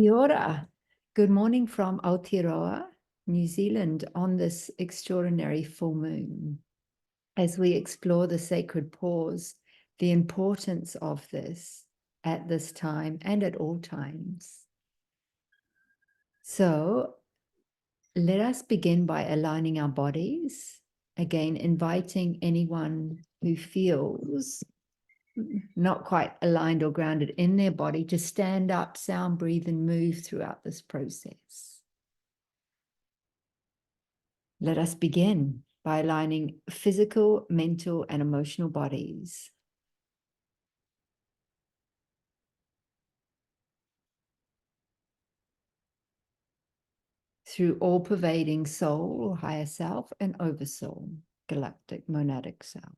Kia ora. Good morning from Aotearoa, New Zealand, on this extraordinary full moon. As we explore the sacred pause, the importance of this at this time and at all times. So let us begin by aligning our bodies. Again, inviting anyone who feels not quite aligned or grounded in their body to stand up, sound, breathe, and move throughout this process. Let us begin by aligning physical, mental, and emotional bodies. Through all-pervading soul or higher self and oversoul, galactic monadic self.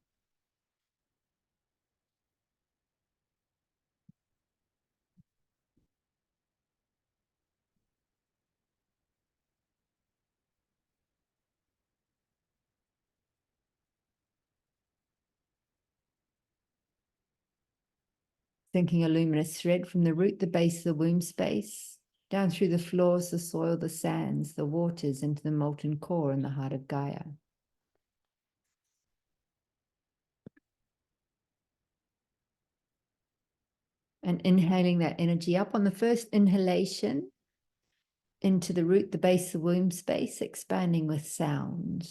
Thinking a luminous thread from the root, the base of the womb space, down through the floors, the soil, the sands, the waters, into the molten core in the heart of Gaia. And inhaling that energy up on the first inhalation into the root, the base of the womb space, expanding with sound,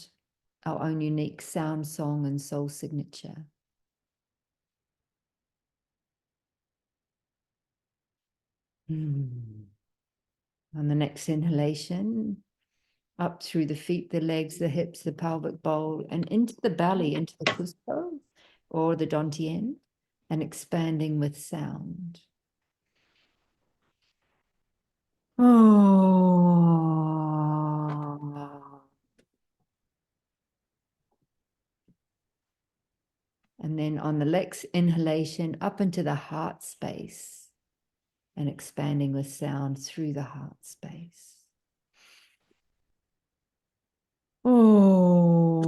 our own unique sound, song, and soul signature. On the next inhalation, up through the feet, the legs, the hips, the pelvic bowl, and into the belly, into the cuspo or the dantian, and expanding with sound. Oh. And then on the next inhalation, up into the heart space and expanding with sound through the heart space. Oh.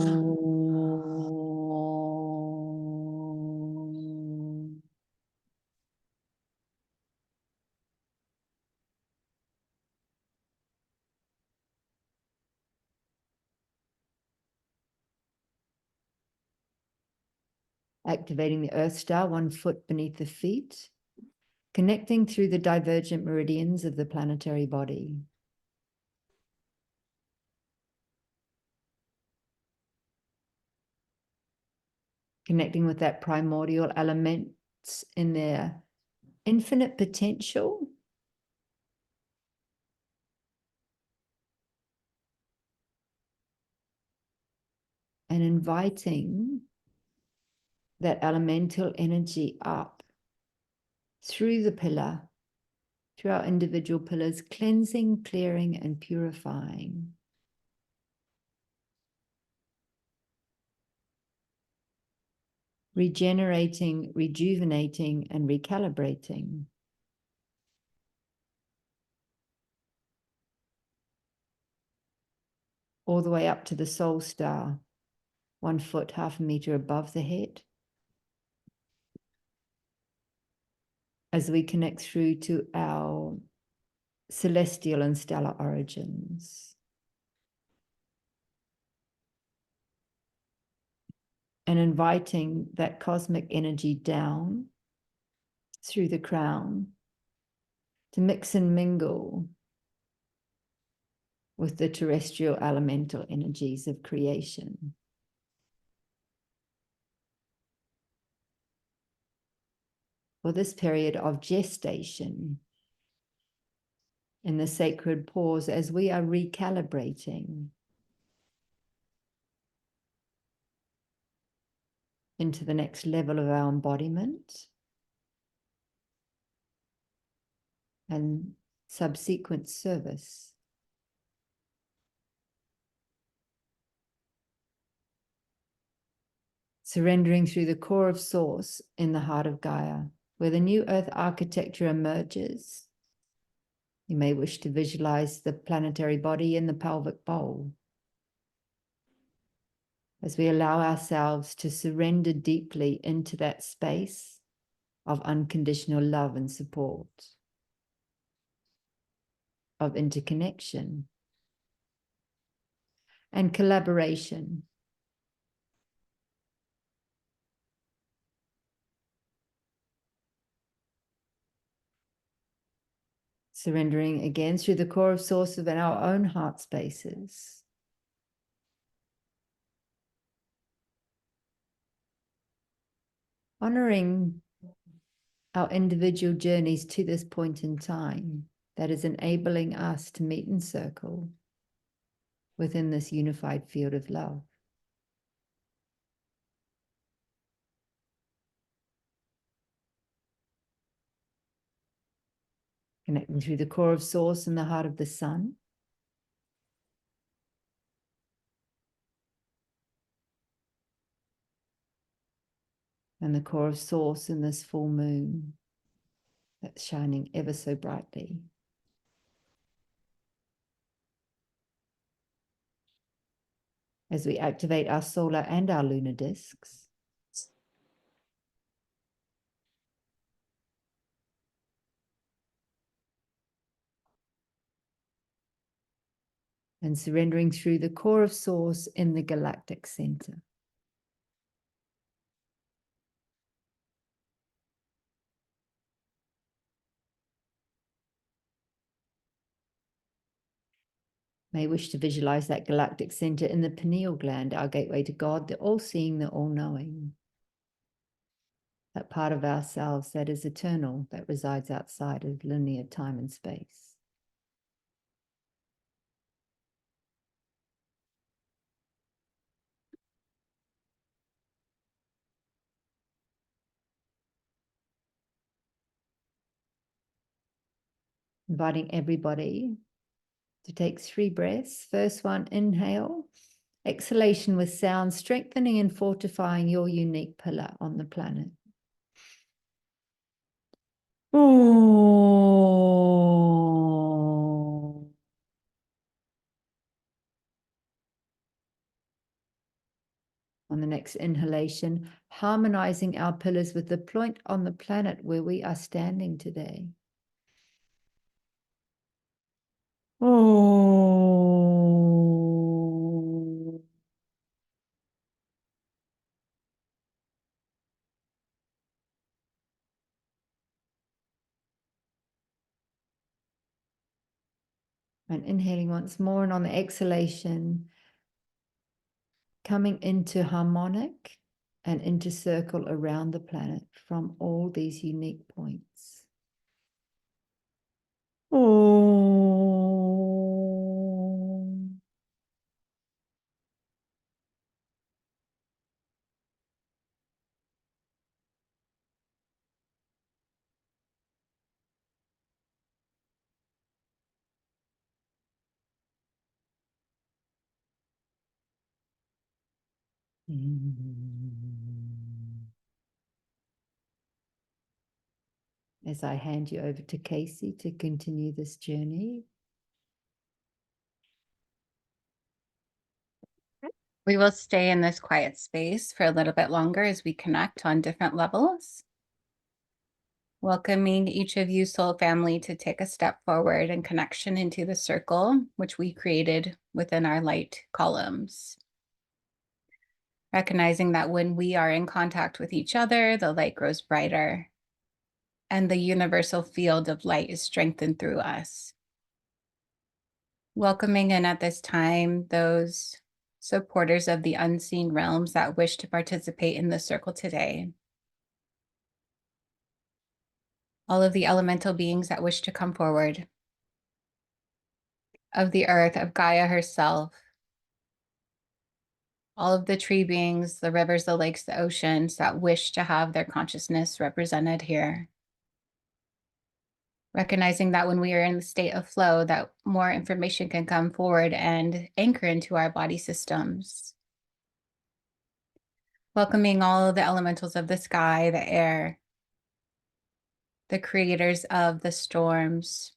Activating the earth star 1 foot beneath the feet, connecting through the divergent meridians of the planetary body. Connecting with that primordial elements in their infinite potential. And inviting that elemental energy up through the pillar, through our individual pillars, cleansing, clearing, and purifying. Regenerating, rejuvenating, and recalibrating. All the way up to the soul star, 1 foot, 1/2 meter above the head. As we connect through to our celestial and stellar origins. And inviting that cosmic energy down through the crown to mix and mingle with the terrestrial elemental energies of creation. For this period of gestation in the sacred pause, as we are recalibrating into the next level of our embodiment and subsequent service. Surrendering through the core of Source in the heart of Gaia, where the new Earth architecture emerges. You may wish to visualize the planetary body in the pelvic bowl. As we allow ourselves to surrender deeply into that space of unconditional love and support. of interconnection and collaboration. Surrendering again through the core of source of our own heart spaces. Honoring our individual journeys to this point in time that is enabling us to meet in circle within this unified field of love. Connecting through the core of source and the heart of the sun. And the core of source in this full moon that's shining ever so brightly. As we activate our solar and our lunar discs. And surrendering through the core of source in the galactic center. May wish to visualize that galactic center in the pineal gland, our gateway to God, the all-seeing, the all-knowing. That part of ourselves that is eternal, that resides outside of linear time and space. Inviting everybody to take 3 breaths. First one, inhale. Exhalation with sound, strengthening and fortifying your unique pillar on the planet. Oh. On the next inhalation, harmonizing our pillars with the point on the planet where we are standing today. Oh. And inhaling once more, and on the exhalation, coming into harmonic and into circle around the planet from all these unique points. Oh. As I hand you over to Casey to continue this journey. We will stay in this quiet space for a little bit longer as we connect on different levels. Welcoming each of you soul family to take a step forward in connection into the circle, which we created within our light columns. Recognizing that when we are in contact with each other, the light grows brighter and the universal field of light is strengthened through us. Welcoming in at this time those supporters of the unseen realms that wish to participate in the circle today. All of the elemental beings that wish to come forward, of the earth, of Gaia herself, all of the tree beings, the rivers, the lakes, the oceans that wish to have their consciousness represented here. Recognizing that when we are in the state of flow, that more information can come forward and anchor into our body systems. Welcoming all of the elementals of the sky, the air, the creators of the storms,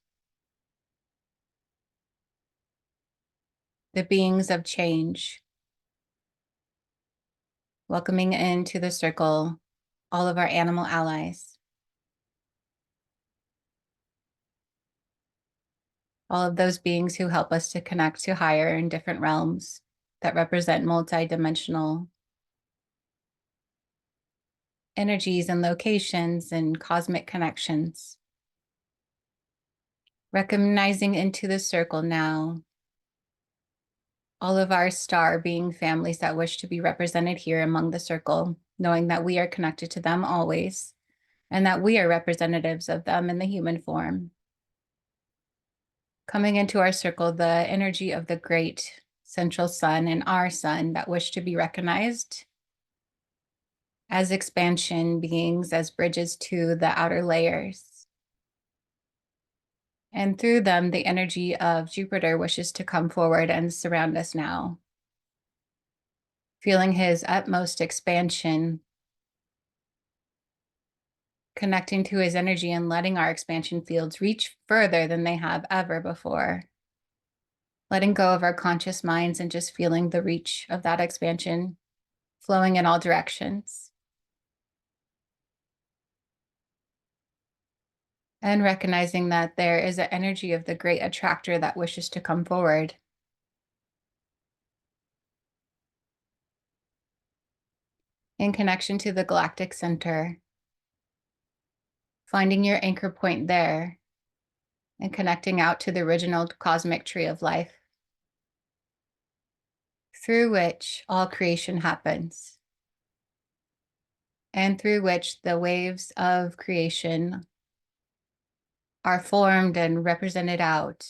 the beings of change. Welcoming into the circle all of our animal allies. all of those beings who help us to connect to higher and different realms that represent multidimensional energies and locations and cosmic connections. Recognizing into the circle now all of our star being families that wish to be represented here among the circle, knowing that we are connected to them always, and that we are representatives of them in the human form. Coming into our circle, the energy of the great central sun and our sun that wish to be recognized as expansion beings, as bridges to the outer layers. And through them, the energy of Jupiter wishes to come forward and surround us now, feeling his utmost expansion, connecting to his energy and letting our expansion fields reach further than they have ever before. Letting go of our conscious minds and just feeling the reach of that expansion flowing in all directions. And recognizing that there is an energy of the great attractor that wishes to come forward. In connection to the galactic center, finding your anchor point there and connecting out to the original cosmic tree of life, through which all creation happens, and through which the waves of creation are formed and represented out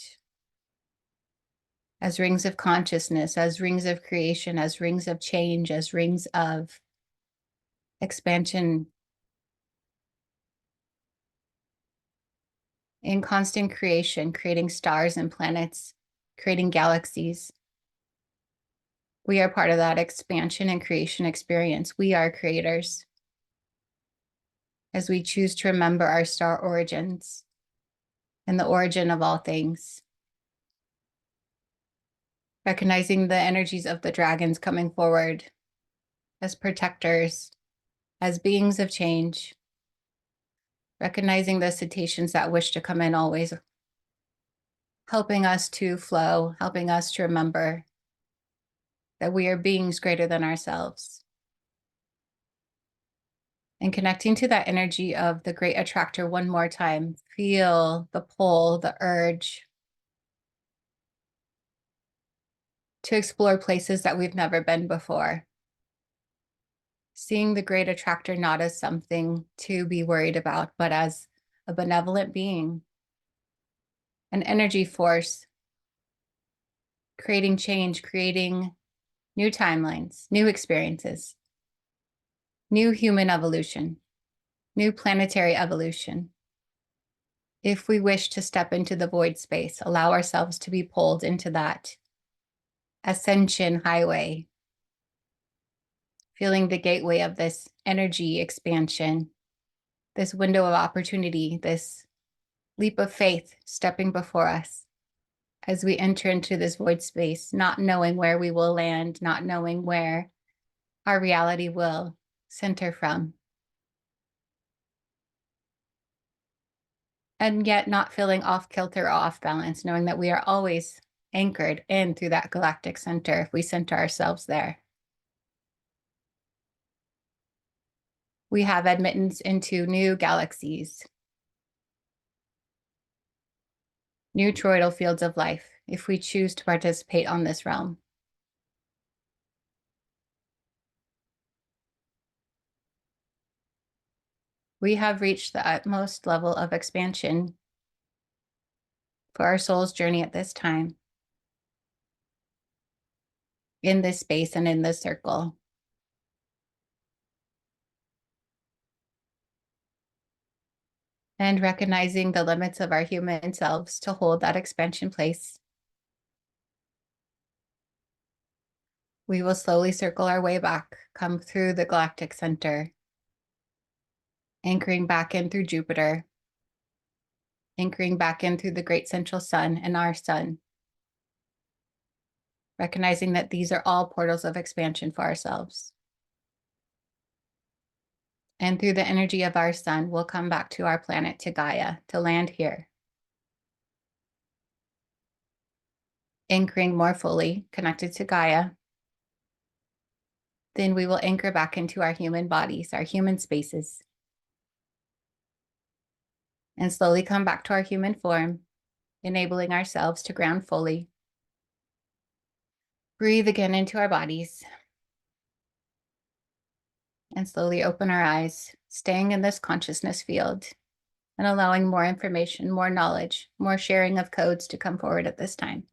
as rings of consciousness, as rings of creation, as rings of change, as rings of expansion, in constant creation, creating stars and planets, creating galaxies. We are part of that expansion and creation experience. We are creators as we choose to remember our star origins and the origin of all things. Recognizing the energies of the dragons coming forward as protectors, as beings of change. Recognizing the cetaceans that wish to come in always, helping us to flow, helping us to remember that we are beings greater than ourselves. And connecting to that energy of the great attractor one more time, feel the pull, the urge to explore places that we've never been before. Seeing the great attractor not as something to be worried about, but as a benevolent being, an energy force, creating change, creating new timelines, new experiences, new human evolution, new planetary evolution. If we wish to step into the void space, allow ourselves to be pulled into that ascension highway, feeling the gateway of this energy expansion, this window of opportunity, this leap of faith stepping before us as we enter into this void space, not knowing where we will land, not knowing where our reality will center from. And yet not feeling off kilter or off balance, knowing that we are always anchored in through that galactic center if we center ourselves there. We have admittance into new galaxies, new toroidal fields of life, if we choose to participate on this realm. We have reached the utmost level of expansion for our soul's journey at this time, in this space and in this circle. And recognizing the limits of our human selves to hold that expansion place. We will slowly circle our way back, come through the galactic center, anchoring back in through Jupiter, anchoring back in through the great central sun and our sun, recognizing that these are all portals of expansion for ourselves. And through the energy of our sun, we'll come back to our planet, to Gaia, to land here. anchoring more fully, connected to Gaia, then we will anchor back into our human bodies, our human spaces, and slowly come back to our human form, enabling ourselves to ground fully. Breathe again into our bodies and slowly open our eyes, staying in this consciousness field and allowing more information, more knowledge, more sharing of codes to come forward at this time.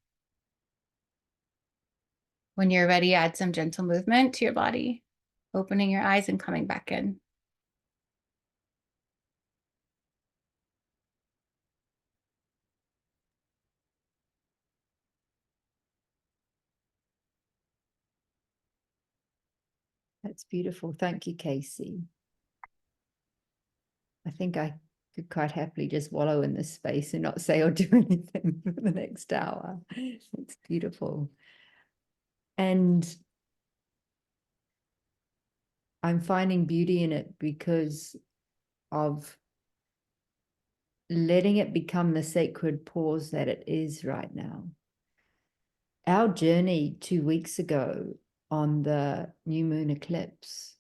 When you're ready, add some gentle movement to your body, opening your eyes and coming back in. That's beautiful. Thank you, Casey. I think I could quite happily just wallow in this space and not say or do anything for the next hour. It's beautiful. And I'm finding beauty in it because of letting it become the sacred pause that it is right now. Our journey 2 weeks ago on the new moon eclipse,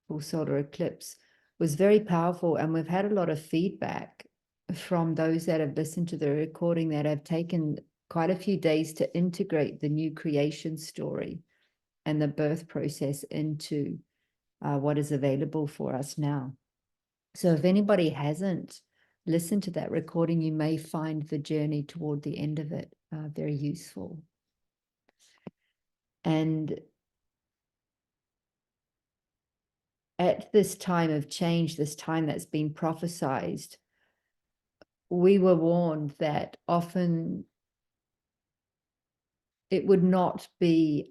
full solar eclipse, was very powerful. And we've had a lot of feedback from those that have listened to the recording that have taken quite a few days to integrate the new creation story and the birth process into what is available for us now. So if anybody hasn't listened to that recording, you may find the journey toward the end of it very useful. And at this time of change, this time that's been prophesized, we were warned that often it would not be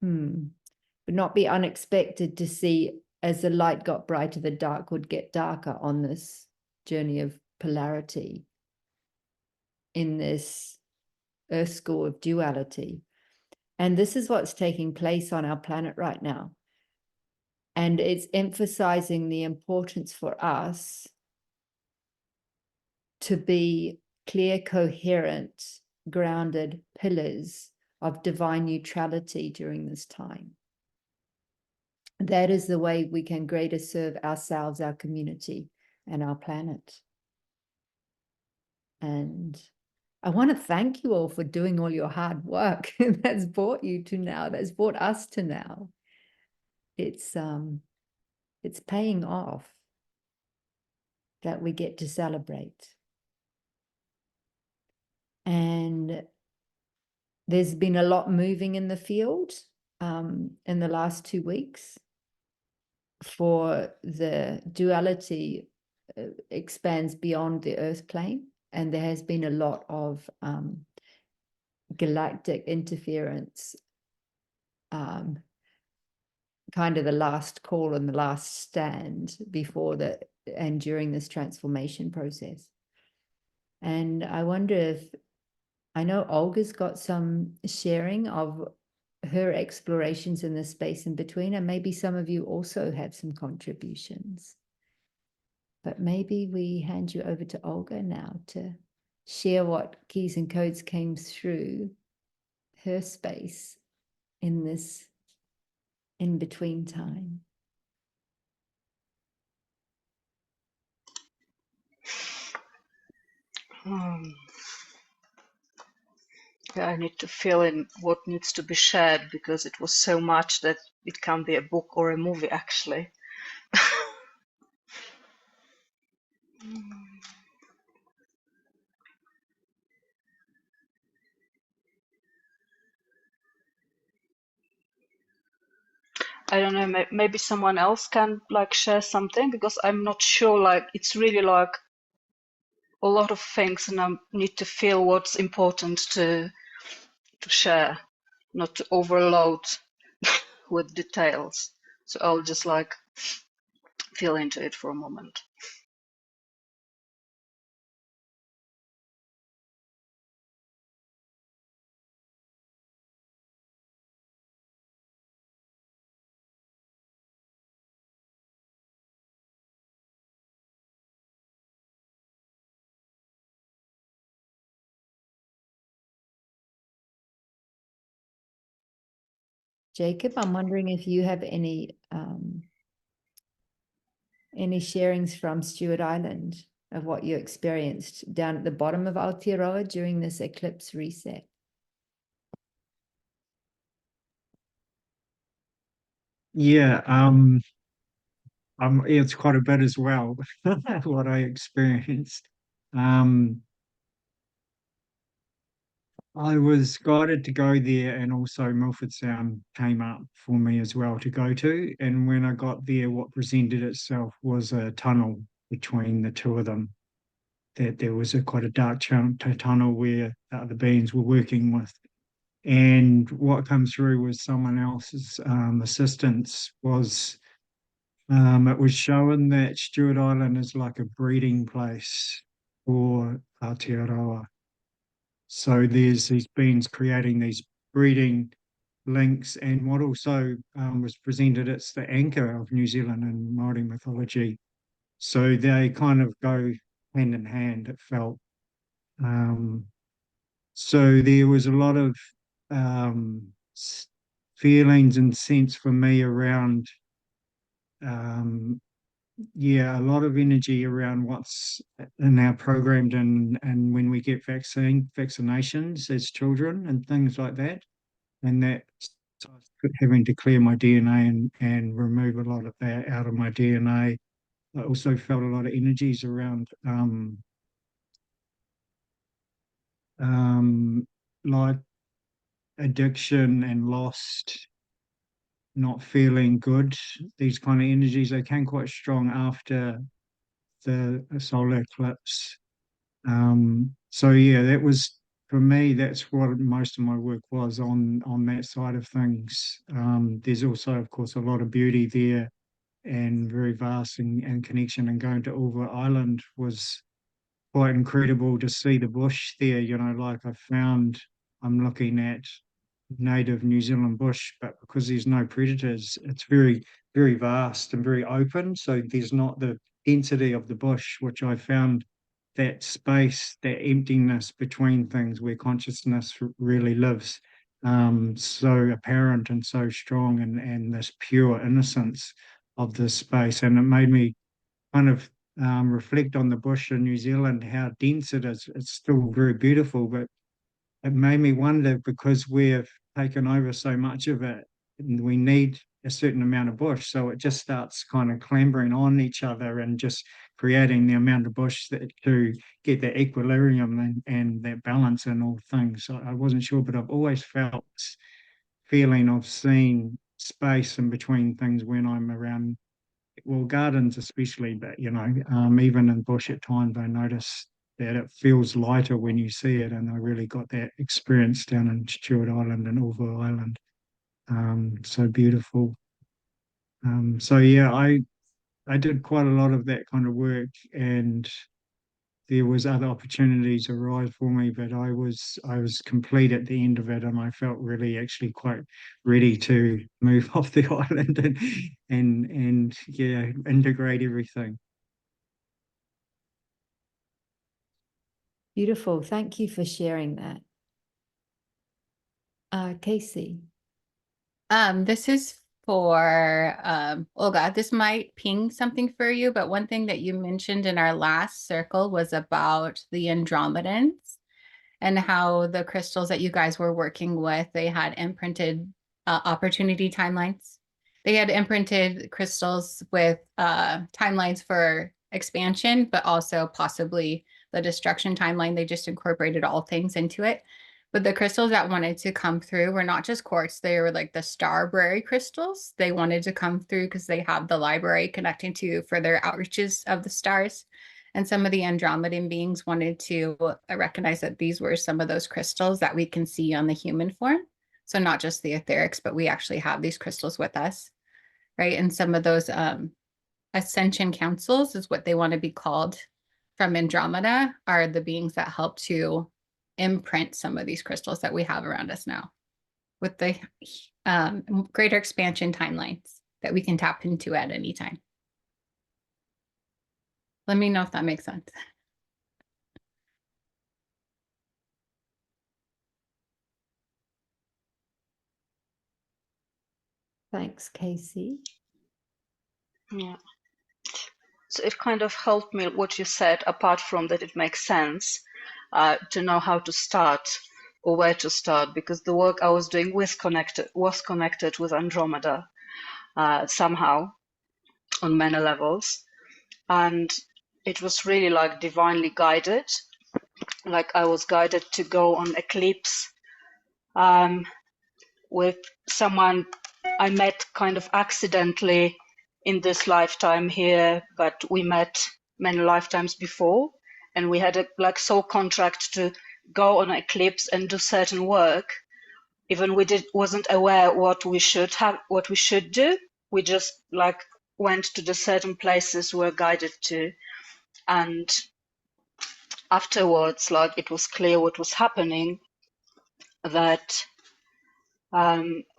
would not be unexpected to see as the light got brighter, the dark would get darker on this journey of polarity in this earth school of duality. And this is what's taking place on our planet right now. And it's emphasizing the importance for us to be clear, coherent, grounded pillars of divine neutrality during this time. That is the way we can greater serve ourselves, our community, and our planet. And I want to thank you all for doing all your hard work that's brought you to now, that's brought us to now. It's paying off that we get to celebrate. And there's been a lot moving in the field in the last 2 weeks. For the duality expands beyond the earth plane, and there has been a lot of galactic interference, kind of the last call and the last stand before the and during this transformation process. And I wonder if, I know Olga's got some sharing of her explorations in the space in between, and maybe some of you also have some contributions. But maybe we hand you over to Olga now to share what keys and codes came through her space in this in-between time. Yeah, I need to fill in what needs to be shared because it was so much that it can be a book or a movie actually. I don't know, maybe someone else can like share something because I'm not sure, like it's really like a lot of things and I need to feel what's important to share, not to overload with details. So I'll just like feel into it for a moment. Jacob, I'm wondering if you have any sharings from Stewart Island of what you experienced down at the bottom of Aotearoa during this eclipse reset. Yeah, it's quite a bit as well, what I experienced. I was guided to go there, and also Milford Sound came up for me as well to go to. And when I got there, what presented itself was a tunnel between the two of them. That there was quite a dark tunnel where the beings were working with. And what comes through was someone else's assistance was it was showing that Stewart Island is like a breeding place for Aotearoa. So there's these beings creating these breeding links, and what also was presented, it's the anchor of New Zealand and Māori mythology. So they kind of go hand in hand, it felt. Um, so there was a lot of um, feelings and sense for me around um, yeah, a lot of energy around what's in our programmed and when we get vaccinations as children and things like that. And that, so I was having to clear my DNA and remove a lot of that out of my DNA. I also felt a lot of energies around like addiction and lost, not feeling good. These kind of energies, they came quite strong after the solar eclipse. So yeah, that was for me. That's what most of my work was on that side of things. There's also, of course, a lot of beauty there and very vast and connection. And going to Ulva Island was quite incredible to see the bush there. You know, like I found I'm looking at native New Zealand bush, but because there's no predators, it's very, very vast and very open. So there's not the density of the bush, which I found that space, that emptiness between things where consciousness really lives, so apparent and so strong, and this pure innocence of this space. And it made me kind of reflect on the bush in New Zealand, how dense it is. It's still very beautiful, but it made me wonder, because we've taken over so much of it and we need a certain amount of bush, so it just starts kind of clambering on each other and just creating the amount of bush that to get that equilibrium and that balance in all things. So I wasn't sure, but I've always felt this feeling of seeing space in between things when I'm around, well, gardens especially, but even in bush at times, I notice that it feels lighter when you see it, and I really got that experience down in Stewart Island and Ulva Island. So beautiful. So yeah, I did quite a lot of that kind of work, and there was other opportunities arise for me, but I was complete at the end of it, and I felt really actually quite ready to move off the island and yeah, integrate everything. Beautiful. Thank you for sharing that. Casey. This is for Olga. This might ping something for you, but one thing that you mentioned in our last circle was about the Andromedans and how the crystals that you guys were working with, they had imprinted opportunity timelines. They had imprinted crystals with timelines for expansion, but also possibly the destruction timeline. They just incorporated all things into it. But the crystals that wanted to come through were not just quartz, they were like the starberry crystals. They wanted to come through because they have the library connecting to further outreaches of the stars. And some of the Andromedan beings wanted to recognize that these were some of those crystals that we can see on the human form. So not just the etherics, but we actually have these crystals with us, right? And some of those ascension councils is what they want to be called from Andromeda, are the beings that help to imprint some of these crystals that we have around us now with the greater expansion timelines that we can tap into at any time. Let me know if that makes sense. Thanks, Casey. Yeah. So it kind of helped me, what you said, apart from that it makes sense, to know how to start or where to start, because the work I was doing was connected with Andromeda somehow on many levels. And it was really like divinely guided. Like I was guided to go on eclipse with someone I met kind of accidentally in this lifetime here, but we met many lifetimes before, and we had a like soul contract to go on eclipse and do certain work. Even we wasn't aware what we should do. We just like went to the certain places we were guided to, and afterwards, like it was clear what was happening, that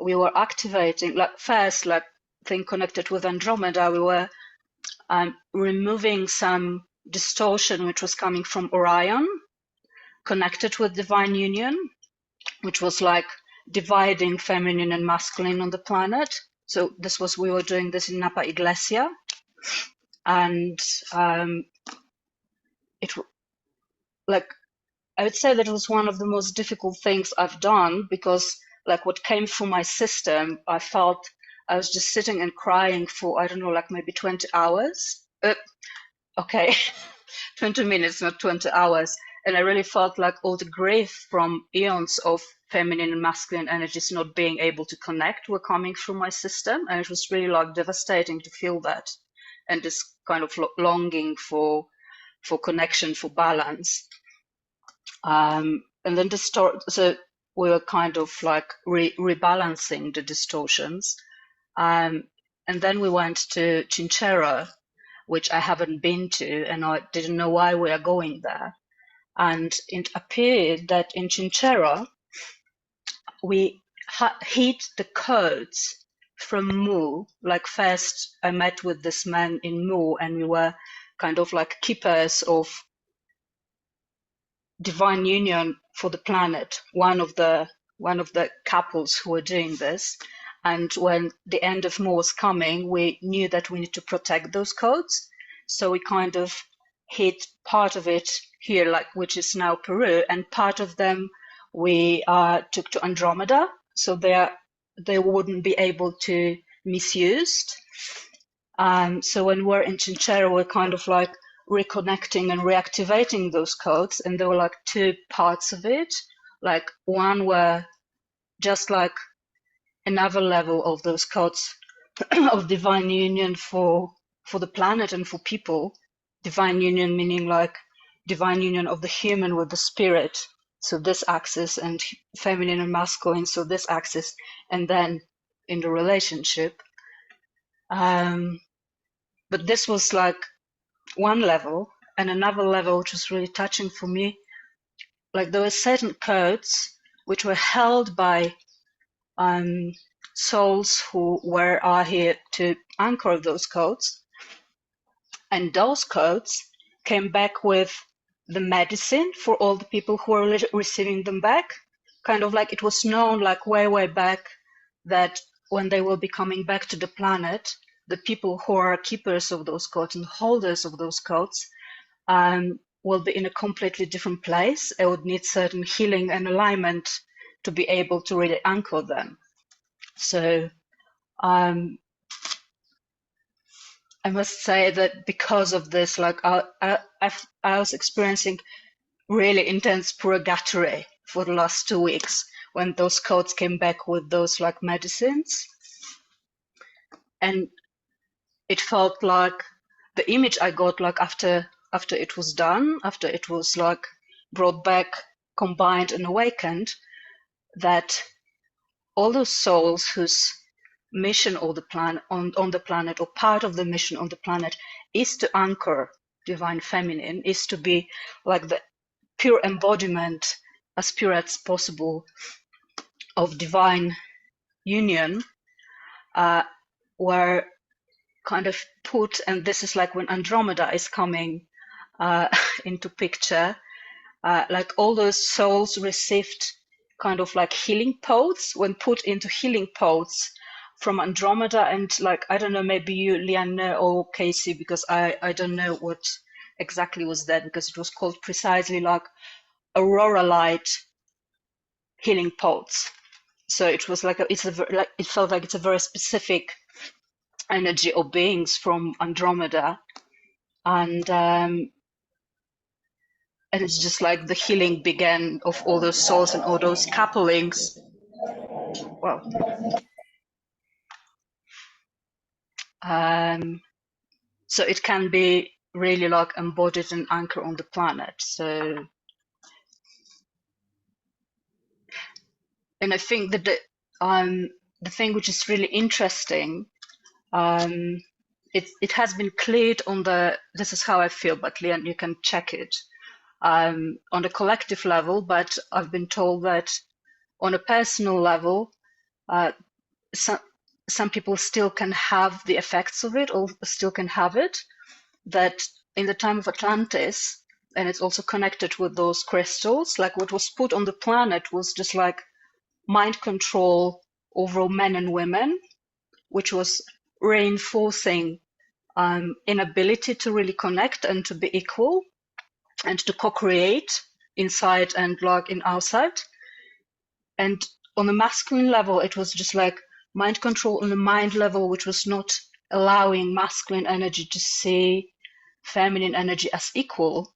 we were activating, like first, like thing connected with Andromeda, we were removing some distortion which was coming from Orion, connected with divine union, which was like dividing feminine and masculine on the planet. So we were doing this in Napa Iglesia, and it like I would say that it was one of the most difficult things I've done, because like what came through my system, I felt I was just sitting and crying for, I don't know, like maybe 20 hours. Okay, 20 minutes, not 20 hours. And I really felt like all the grief from eons of feminine and masculine energies not being able to connect were coming through my system. And it was really like devastating to feel that. And this kind of longing for connection, for balance. And then so we were kind of like rebalancing the distortions. And then we went to Chinchero, which I haven't been to, and I didn't know why we are going there. And it appeared that in Chinchero, we hit the codes from Mu. Like first I met with this man in Mu, and we were kind of like keepers of divine union for the planet, one of the couples who were doing this. And when the end of Mu was coming, we knew that we need to protect those codes. So we kind of hid part of it here, like which is now Peru, and part of them we took to Andromeda, so they wouldn't be able to misused. So when we're in Chinchero, we're kind of like reconnecting and reactivating those codes, and there were like two parts of it. Like one were just like another level of those codes of divine union for the planet and for people. Divine union meaning like divine union of the human with the spirit, so this axis, and feminine and masculine, so this axis, and then in the relationship. But this was like one level, and another level which was really touching for me, like there were certain codes which were held by souls who are here to anchor those codes, and those codes came back with the medicine for all the people who are receiving them back. Kind of like it was known like way back that when they will be coming back to the planet, the people who are keepers of those codes and holders of those codes will be in a completely different place. I would need certain healing and alignment to be able to really anchor them. So I must say that because of this, like I was experiencing really intense purgatory for the last 2 weeks when those codes came back with those like medicines. And it felt like the image I got like after it was done, after it was like brought back, combined and awakened, that all those souls whose mission on the planet, or part of the mission on the planet, is to anchor divine feminine, is to be like the pure embodiment, as pure as possible, of divine union, were kind of put, and this is like when Andromeda is coming into picture, like all those souls received kind of like healing pods. When put into healing pods, from Andromeda, and like, I don't know, maybe you, Leanne, or Casey, because I don't know what exactly was that, because it was called precisely like aurora light healing pulse. So it was like like it felt like it's a very specific energy or beings from Andromeda, and it's just like the healing began of all those souls and all those couplings. Well, so it can be really like embodied and anchored on the planet. So, and I think that the thing which is really interesting, it has been cleared on the, this is how I feel, but Leanne, you can check it, on the collective level, but I've been told that on a personal level, some people still can have the effects of it, or still can have it, that in the time of Atlantis, and it's also connected with those crystals, like what was put on the planet was just like mind control over men and women, which was reinforcing inability to really connect and to be equal and to co-create inside and like in outside. And on the masculine level, it was just like mind control on the mind level, which was not allowing masculine energy to see feminine energy as equal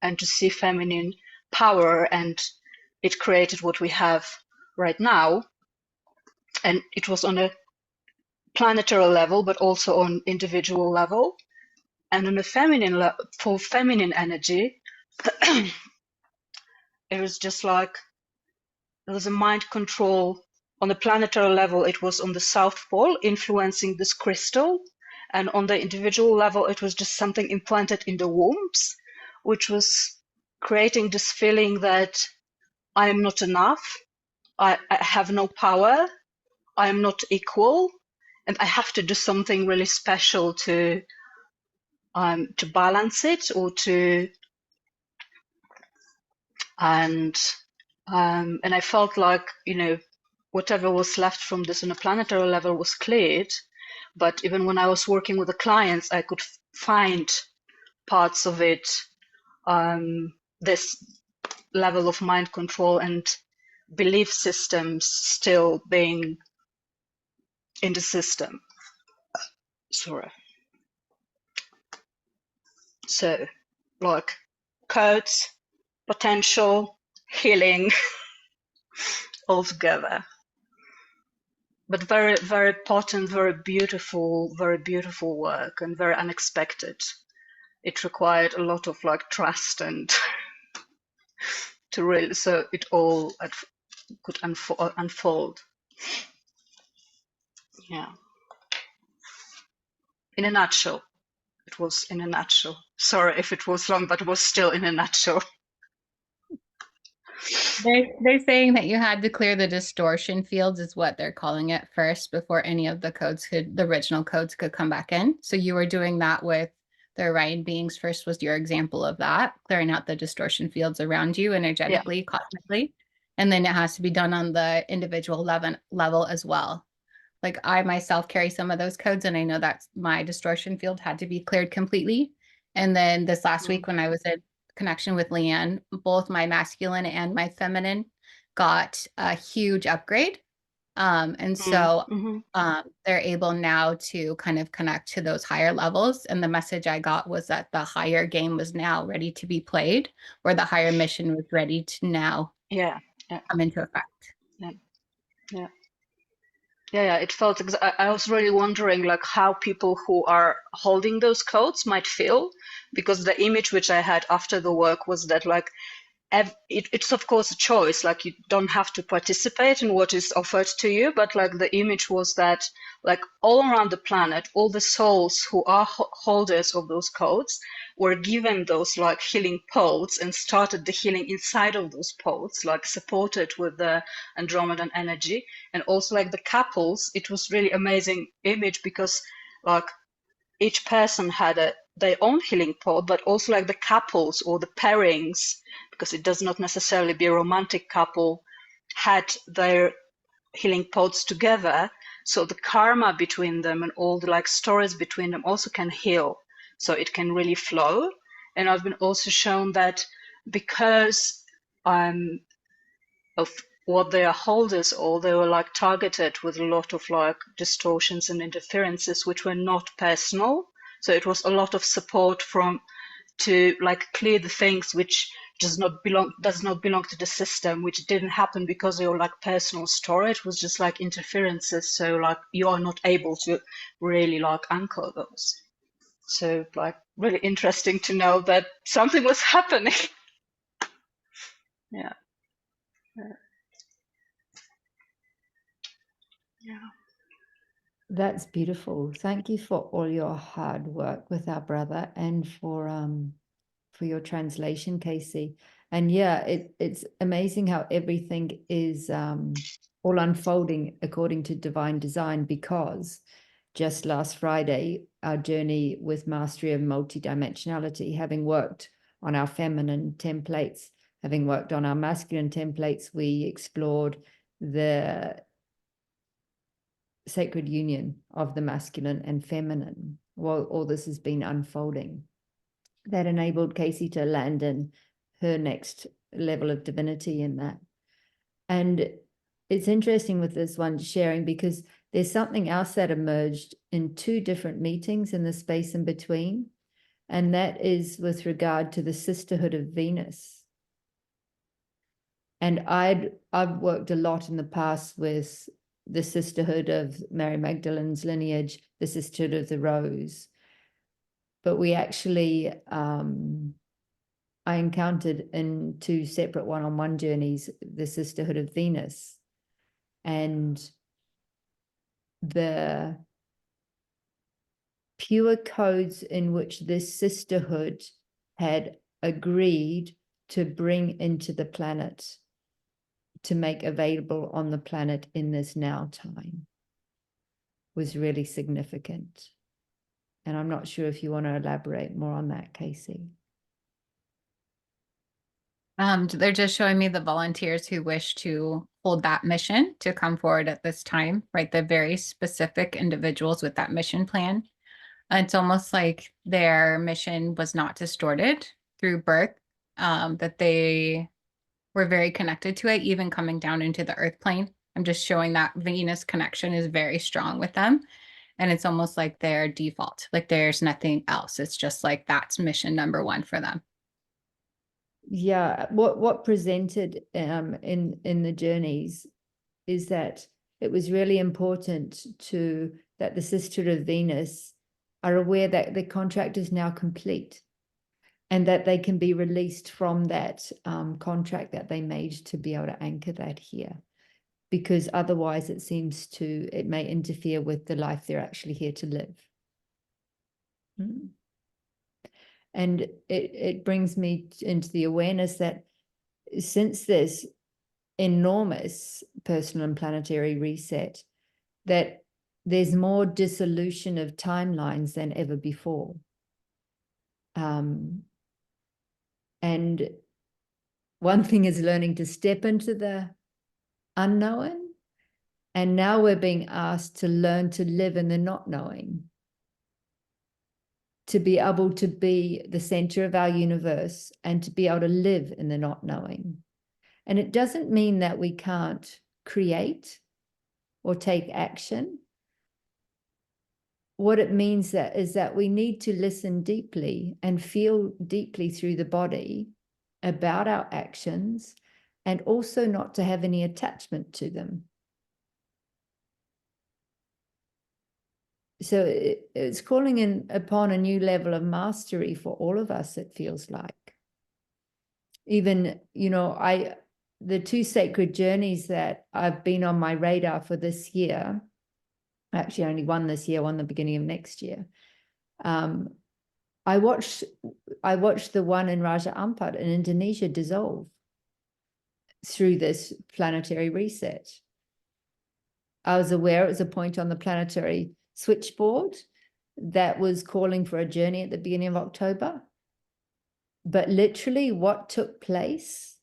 and to see feminine power, and it created what we have right now. And it was on a planetary level, but also on individual level. And on a feminine for feminine energy, it was just like there was a mind control on the planetary level. It was on the South Pole, influencing this crystal, and on the individual level, it was just something implanted in the wombs, which was creating this feeling that I am not enough, I have no power, I am not equal, and I have to do something really special to balance it, or to and I felt like, you know, whatever was left from this on a planetary level was cleared. But even when I was working with the clients, I could find parts of it, this level of mind control and belief systems still being in the system. Sorry. So, like, codes, potential, healing, all together. But very, very potent, very beautiful work, and very unexpected. It required a lot of like trust and to really, so it all could unfold. Yeah. In a nutshell, it was in a nutshell. Sorry if it was long, but it was still in a nutshell. They're saying that you had to clear the distortion fields, is what they're calling it, first before any of the original codes could come back in. So you were doing that with the Orion beings. First was your example of that, clearing out the distortion fields around you energetically, cosmically. And then it has to be done on the individual level as well. Like I myself carry some of those codes, and I know that my distortion field had to be cleared completely. And then this last week when I was in connection with Leanne, both my masculine and my feminine got a huge upgrade. And so they're able now to kind of connect to those higher levels. And the message I got was that the higher game was now ready to be played, or the higher mission was ready to now come into effect. Yeah, it felt, I was really wondering like how people who are holding those codes might feel, because the image which I had after the work was that like it's of course a choice, like you don't have to participate in what is offered to you, but like the image was that like all around the planet, all the souls who are holders of those codes were given those like healing poles and started the healing inside of those poles, like supported with the Andromedan energy. And also like the couples, it was really amazing image, because like each person had their own healing pole, but also like the couples or the pairings, because it does not necessarily be a romantic couple, had their healing pods together, So the karma between them and all the like stories between them also can heal. So it can really flow. And I've been also shown that because of what they are holders, or they were like targeted with a lot of like distortions and interferences which were not personal. So it was a lot of support from to like clear the things which does not belong to the system, which didn't happen because they were like personal story. It was just like interferences. So like you are not able to really like anchor those. So like really interesting to know that something was happening. Yeah. Yeah. That's beautiful. Thank you for all your hard work with our brother and for your translation, Casey. And yeah, it's amazing how everything is all unfolding according to divine design, because just last Friday, our journey with mastery of multidimensionality, having worked on our feminine templates, having worked on our masculine templates, we explored the sacred union of the masculine and feminine while all this has been unfolding. That enabled Casey to land in her next level of divinity in that. And it's interesting with this one sharing, because there's something else that emerged in 2 different meetings in the space in between. And that is with regard to the sisterhood of Venus. And I've worked a lot in the past with the sisterhood of Mary Magdalene's lineage, the sisterhood of the Rose. But we actually, I encountered in 2 separate one-on-one journeys, the sisterhood of Venus, and the pure codes in which this sisterhood had agreed to bring into the planet, to make available on the planet in this now time, was really significant. And I'm not sure if you want to elaborate more on that, Casey. They're just showing me the volunteers who wish to hold that mission to come forward at this time, right? The very specific individuals with that mission plan. It's almost like their mission was not distorted through birth, that they were very connected to it, even coming down into the earth plane. I'm just showing that Venus connection is very strong with them. And it's almost like their default, like there's nothing else. It's just like that's mission number 1 for them. Yeah, what presented in the journeys is that it was really important that the sisterhood of Venus are aware that the contract is now complete, and that they can be released from that contract that they made to be able to anchor that here, because otherwise it may interfere with the life they're actually here to live. And it brings me into the awareness that since this enormous personal and planetary reset, that there's more dissolution of timelines than ever before. And one thing is learning to step into the unknown. And now we're being asked to learn to live in the not knowing, to be able to be the center of our universe and to be able to live in the not knowing. And it doesn't mean that we can't create or take action. What it means is that we need to listen deeply and feel deeply through the body about our actions, and also not to have any attachment to them. So it's calling in upon a new level of mastery for all of us, it feels like. Even, the 2 sacred journeys that I've been on my radar for this year, actually only one this year, one the beginning of next year. I watched the one in Raja Ampat in Indonesia dissolve through this planetary reset. I was aware it was a point on the planetary switchboard that was calling for a journey at the beginning of October. But literally what took place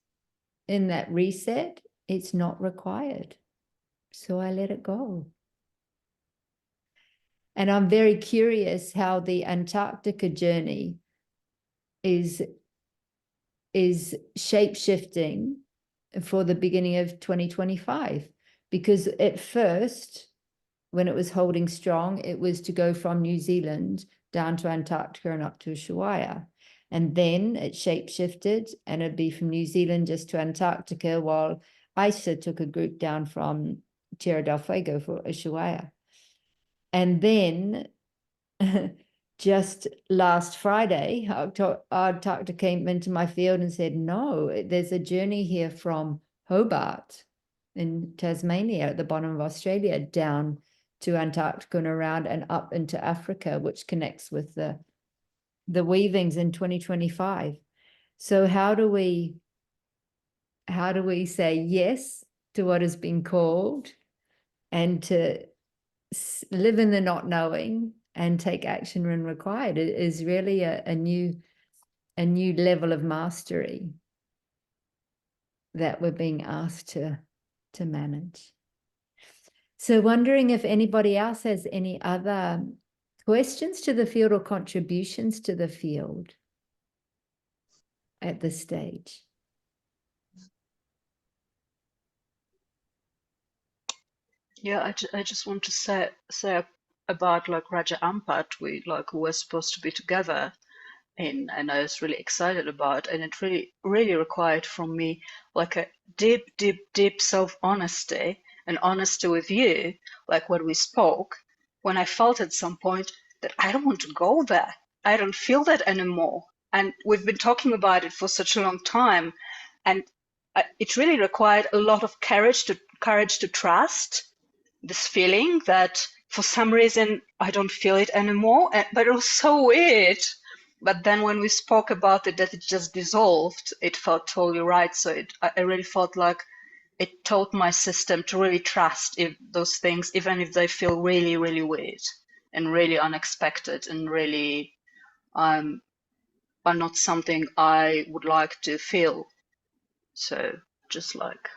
in that reset, it's not required. So I let it go. And I'm very curious how the Antarctica journey is shape-shifting for the beginning of 2025. Because at first, when it was holding strong, it was to go from New Zealand down to Antarctica and up to Ushuaia. And then it shape-shifted, and it'd be from New Zealand just to Antarctica, while ISA took a group down from Tierra del Fuego for Ushuaia. And then just last Friday, Antarctica came into my field and said, no, there's a journey here from Hobart in Tasmania at the bottom of Australia down to Antarctica and around and up into Africa, which connects with the weavings in 2025. So how do we say yes to what has been called, and to live in the not knowing and take action when required? It is really a new level of mastery that we're being asked to manage. So wondering if anybody else has any other questions to the field or contributions to the field at this stage. Yeah, I just want to say about like Raja Ampat. We were supposed to be together, and I was really excited about, and it really required from me like a deep self honesty and honesty with you, like when we spoke, when I felt at some point that I don't want to go there, I don't feel that anymore, and we've been talking about it for such a long time, and it really required a lot of courage to trust this feeling that for some reason I don't feel it anymore, but it was so weird. But then when we spoke about it, that it just dissolved, it felt totally right. So I really felt like it taught my system to really trust those things, even if they feel really, really weird and really unexpected and really are not something I would like to feel. So just like,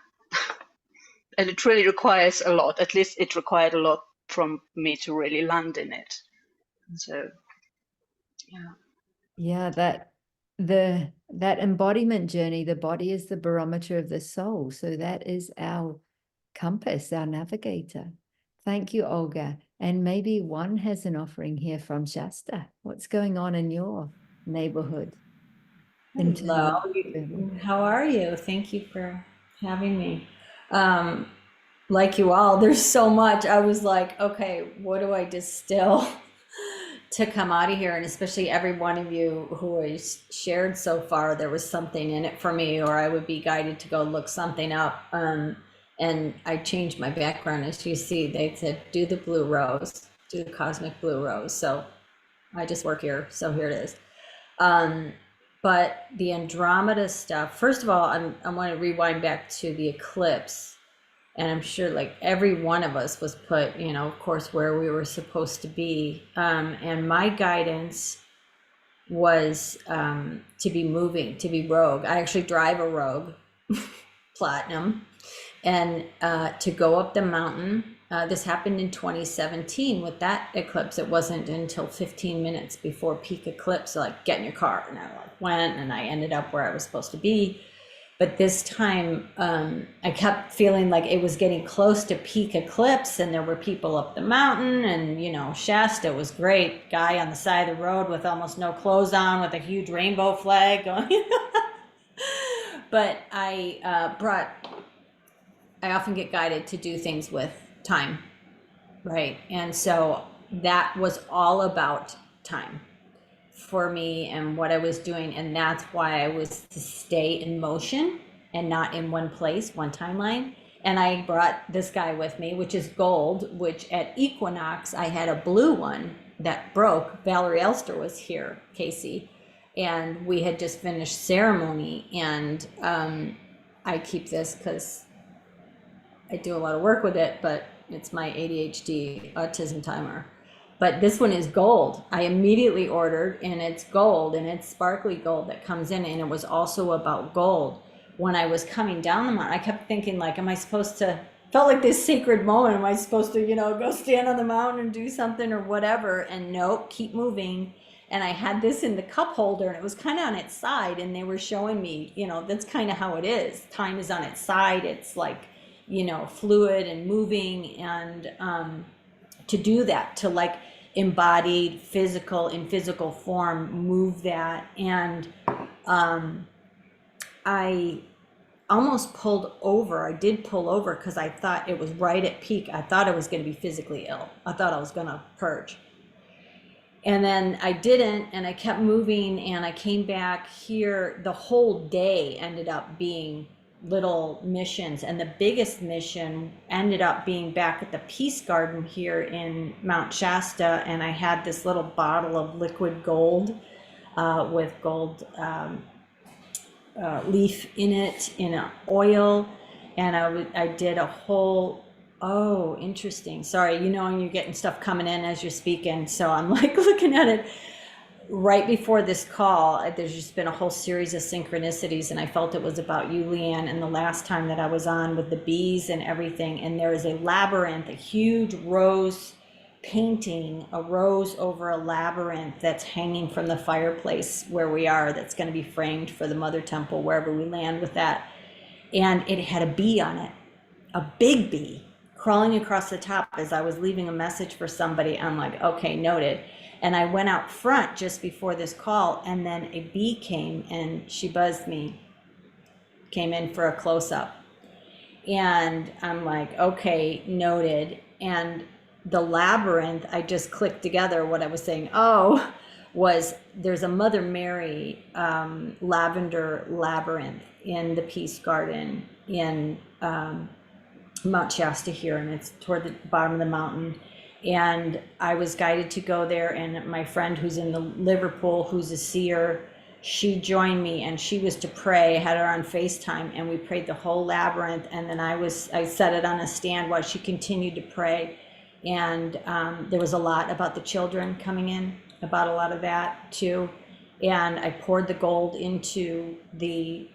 and it really requires a lot. At least it required a lot from me to really land in it. So, yeah. Yeah, that embodiment journey, the body is the barometer of the soul. So that is our compass, our navigator. Thank you, Olga. And maybe one has an offering here from Shasta. What's going on in your neighborhood? Hello, how are you? Thank you for having me. Like you all, there's so much. I was like, okay, what do I distill to come out of here? And especially every one of you who has shared so far, there was something in it for me, or I would be guided to go look something up. And I changed my background. As you see, they said, do the blue rose, do the cosmic blue rose. So I just work here. So here it is. But the Andromeda stuff, first of all, I want to rewind back to the eclipse. And I'm sure like every one of us was put, of course, where we were supposed to be. And my guidance was to be moving, to be rogue. I actually drive a Rogue Platinum, and to go up the mountain. This happened in 2017 with that eclipse. It wasn't until 15 minutes before peak eclipse, so like get in your car, and I went, and I ended up where I was supposed to be. But this time I kept feeling like it was getting close to peak eclipse, and there were people up the mountain, and Shasta was great. Guy on the side of the road with almost no clothes on with a huge rainbow flag going. But I often get guided to do things with time, right? And so that was all about time for me and what I was doing. And that's why I was to stay in motion and not in one place, one timeline. And I brought this guy with me, which is gold, which at equinox, I had a blue one that broke. Valerie Elster was here, Casey, and we had just finished ceremony. And I keep this because I do a lot of work with it, but it's my ADHD autism timer. But this one is gold. I immediately ordered, and it's gold, and it's sparkly gold that comes in, and it was also about gold. When I was coming down the mountain, I kept thinking, like, am I supposed to felt like this sacred moment. Am I supposed to, go stand on the mountain and do something or whatever? And nope, keep moving. And I had this in the cup holder and it was kind of on its side, and they were showing me, that's kind of how it is. Time is on its side. It's like, fluid and moving. And to do that, to like embodied in physical form, move that. And I almost pulled over. I did pull over because I thought it was right at peak. I thought I was going to be physically ill. I thought I was going to purge. And then I didn't, and I kept moving, and I came back here. The whole day ended up being little missions, and the biggest mission ended up being back at the Peace Garden here in Mount Shasta, and I had this little bottle of liquid gold with gold leaf in it, in an oil, and I did a whole, oh, interesting. Sorry, and you're getting stuff coming in as you're speaking, so I'm like looking at it. Right before this call, there's just been a whole series of synchronicities, and I felt it was about you, Leanne, and the last time that I was on with the bees and everything, and there is a labyrinth, a huge rose painting, a rose over a labyrinth that's hanging from the fireplace where we are, that's going to be framed for the Mother Temple, wherever we land with that. And it had a bee on it, a big bee, crawling across the top as I was leaving a message for somebody. I'm like, okay, noted. And I went out front just before this call, and then a bee came and she buzzed me, came in for a close-up. And I'm like, okay, noted. And the labyrinth, I just clicked together what I was saying. Oh, was there's a Mother Mary lavender labyrinth in the Peace Garden in Mount Shasta here, and it's toward the bottom of the mountain. And I was guided to go there, and my friend who's in the Liverpool, who's a seer, she joined me, and she was to pray. I had her on FaceTime, and we prayed the whole labyrinth, and then I set it on a stand while she continued to pray. And there was a lot about the children coming in, about a lot of that too. And I poured the gold into the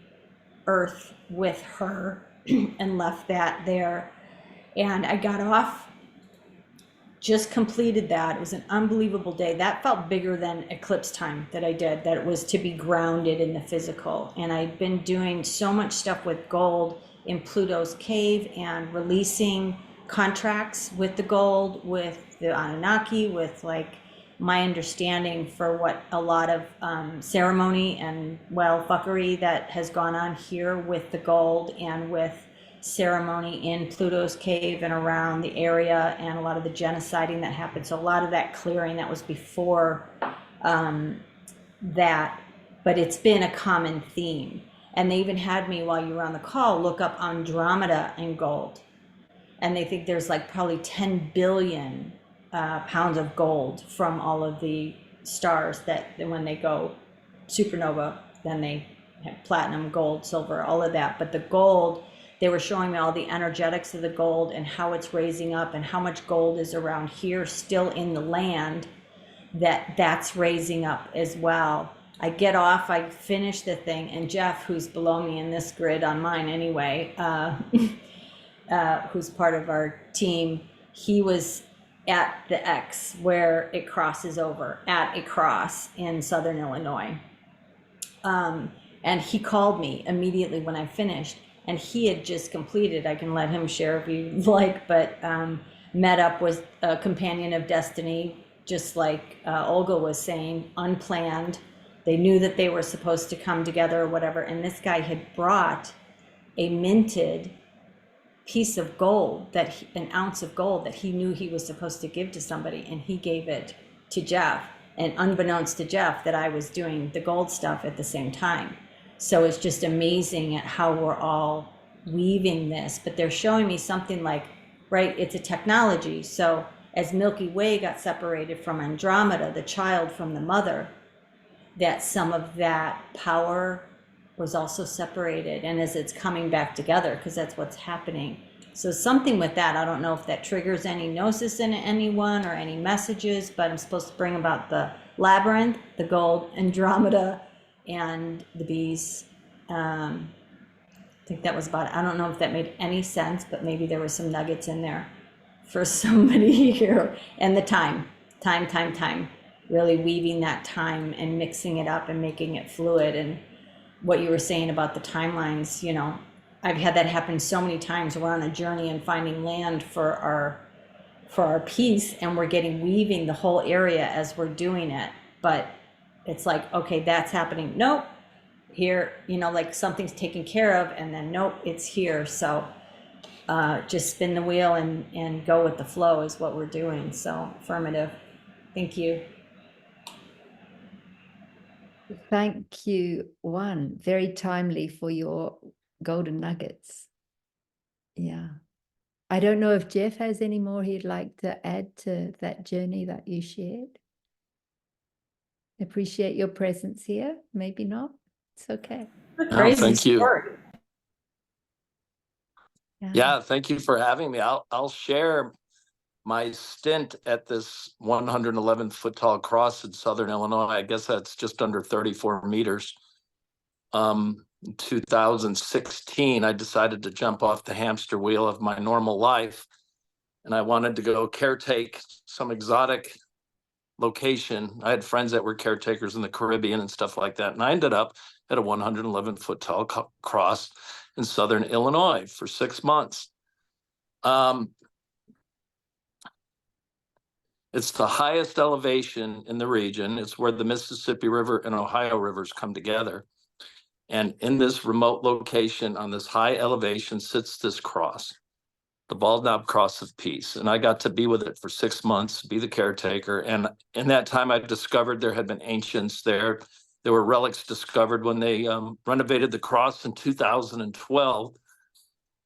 earth with her and left that there. And I got off, just completed that. It was an unbelievable day. That felt bigger than eclipse time that I did, that it was to be grounded in the physical. And I'd been doing so much stuff with gold in Pluto's cave and releasing contracts with the gold, with the Anunnaki, with like my understanding for what a lot of ceremony and fuckery that has gone on here with the gold, and with ceremony in Pluto's cave and around the area, and a lot of the genociding that happened. So a lot of that clearing that was before that, but it's been a common theme. And they even had me, while you were on the call, look up Andromeda in gold. And they think there's like probably 10 billion pounds of gold from all of the stars that when they go supernova, then they have platinum, gold, silver, all of that. But the gold, they were showing me all the energetics of the gold and how it's raising up, and how much gold is around here still in the land that's raising up as well. I get off, I finish the thing, and Jeff, who's below me in this grid on mine anyway, who's part of our team, he was at the X where it crosses over, at a cross in Southern Illinois. And he called me immediately when I finished, and he had just completed, I can let him share if you like, but met up with a companion of destiny, just like Olga was saying, unplanned. They knew that they were supposed to come together or whatever, and this guy had brought a minted piece of gold, an ounce of gold that he knew he was supposed to give to somebody, and he gave it to Jeff, and unbeknownst to Jeff that I was doing the gold stuff at the same time. So it's just amazing at how we're all weaving this. But they're showing me something like, right, it's a technology. So as Milky Way got separated from Andromeda, the child from the mother, that some of that power was also separated, and as it's coming back together, because that's what's happening. So something with that, I don't know if that triggers any gnosis in anyone or any messages, but I'm supposed to bring about the labyrinth, the gold, Andromeda, and the bees. I think that was about it. I don't know if that made any sense, but maybe there were some nuggets in there for somebody here. And the time, really weaving that time and mixing it up and making it fluid. And what you were saying about the timelines, you know, I've had that happen so many times. We're on a journey and finding land for our piece, and we're weaving the whole area as we're doing it. But it's like, okay, that's happening. Nope, here, you know, like something's taken care of, and then nope, it's here. So just spin the wheel and go with the flow is what we're doing. So affirmative. Thank you. Thank you, Juan. Very timely for your golden nuggets. Yeah. I don't know if Jeff has any more he'd like to add to that journey that you shared. Appreciate your presence here. Maybe not. It's okay. No, thank you. Yeah. Thank you for having me. I'll share my stint at this 111-foot tall cross in Southern Illinois. I guess that's just under 34 meters. In 2016, I decided to jump off the hamster wheel of my normal life, and I wanted to go caretake some exotic location. I had friends that were caretakers in the Caribbean and stuff like that, and I ended up at a 111-foot tall cross in Southern Illinois for 6 months. It's the highest elevation in the region. It's where the Mississippi River and Ohio rivers come together. And in this remote location on this high elevation sits this cross, the Bald Knob Cross of Peace. And I got to be with it for 6 months, be the caretaker. And in that time, I discovered there had been ancients there. There were relics discovered when they renovated the cross in 2012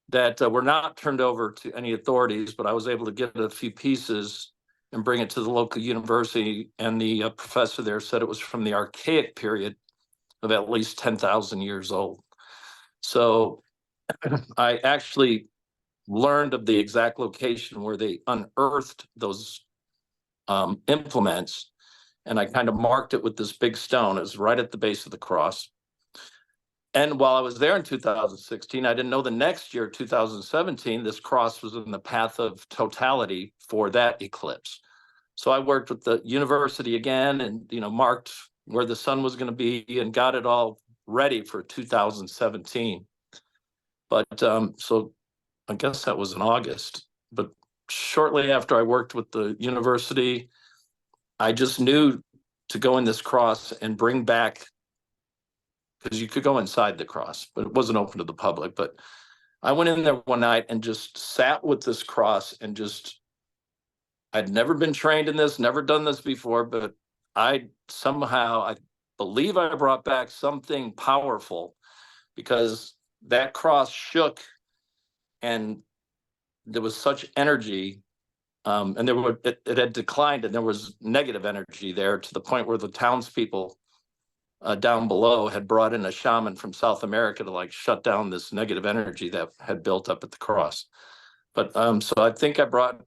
that were not turned over to any authorities, but I was able to get a few pieces and bring it to the local university. And the professor there said it was from the Archaic period of at least 10,000 years old. So I actually learned of the exact location where they unearthed those implements. And I kind of marked it with this big stone. It was right at the base of the cross. And while I was there in 2016, I didn't know the next year, 2017, this cross was in the path of totality for that eclipse. So I worked with the university again and, you know, marked where the sun was going to be and got it all ready for 2017. But so I guess that was in August. But shortly after I worked with the university, I just knew to go in this cross and bring back, because you could go inside the cross, but it wasn't open to the public. But I went in there one night and just sat with this cross and just, I'd never been trained in this, never done this before, but I believe I brought back something powerful, because that cross shook and there was such energy, and it had declined, and there was negative energy there to the point where the townspeople down below had brought in a shaman from South America to like shut down this negative energy that had built up at the cross. But so I think I brought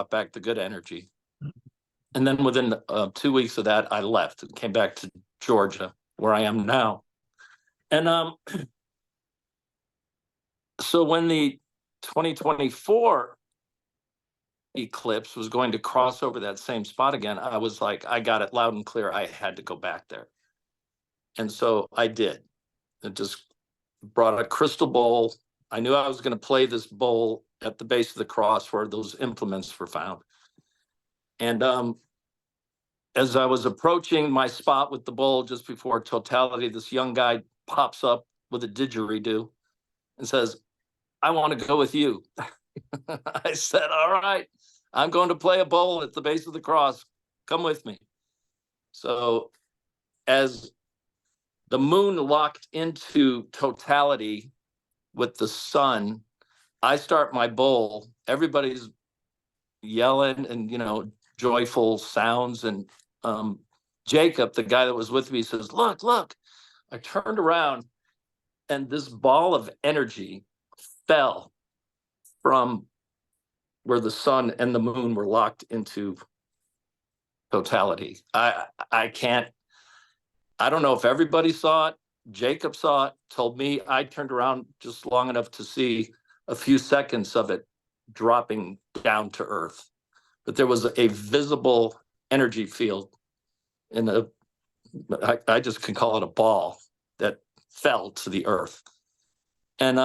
back the good energy. And then within 2 weeks of that, I left and came back to Georgia, where I am now. And so when the 2024 eclipse was going to cross over that same spot again, I was like, I got it loud and clear. I had to go back there. And so I did. I just brought a crystal bowl. I knew I was going to play this bowl at the base of the cross where those implements were found. And as I was approaching my spot with the bowl just before totality, this young guy pops up with a didgeridoo and says, I want to go with you. I said, all right, I'm going to play a bowl at the base of the cross. Come with me. So as the moon locked into totality with the sun, I start my bowl. Everybody's yelling and, you know, joyful sounds. And Jacob, the guy that was with me, says, look. I turned around and this ball of energy fell from where the sun and the moon were locked into totality. I don't know if everybody saw it. Jacob saw it, told me. I turned around just long enough to see a few seconds of it dropping down to earth. But there was a visible energy field in I just can call it a ball that fell to the earth. And